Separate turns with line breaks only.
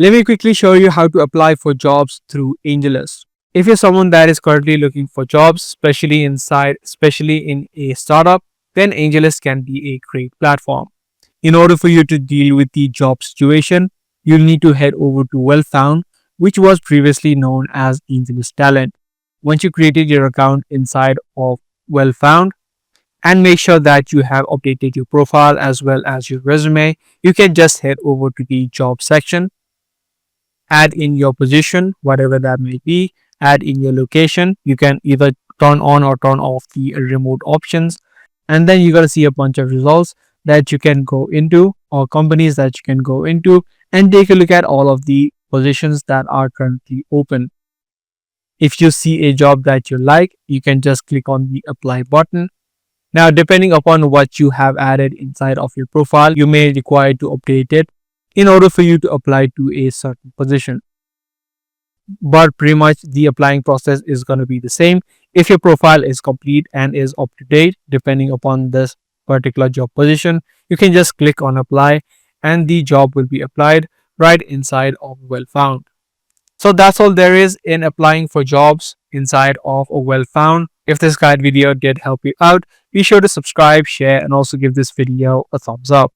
Let me quickly show you how to apply for jobs through AngelList. If you're someone that is currently looking for jobs, especially in a startup, then AngelList can be a great platform. In order for you to deal with the job situation, you'll need to head over to WellFound, which was previously known as AngelList Talent. Once you created your account inside of WellFound, and make sure that you have updated your profile as well as your resume, you can just head over to the job section, add in your position, whatever that may be, add in your location. You can either turn on or turn off the remote options, and then you're going to see a bunch of results that you can go into or companies that you can go into and take a look at all of the positions that are currently open. If you see a job that you like, you can just click on the apply button. Now, depending upon what you have added inside of your profile, you may require to update it in order for you to apply to a certain position. But pretty much the applying process is going to be the same. If your profile is complete and is up to date, depending upon this particular job position, you can just click on apply and the job will be applied right inside of WellFound. So that's all there is in applying for jobs inside of a WellFound. If this guide video did help you out, be sure to subscribe, share, and also give this video a thumbs up.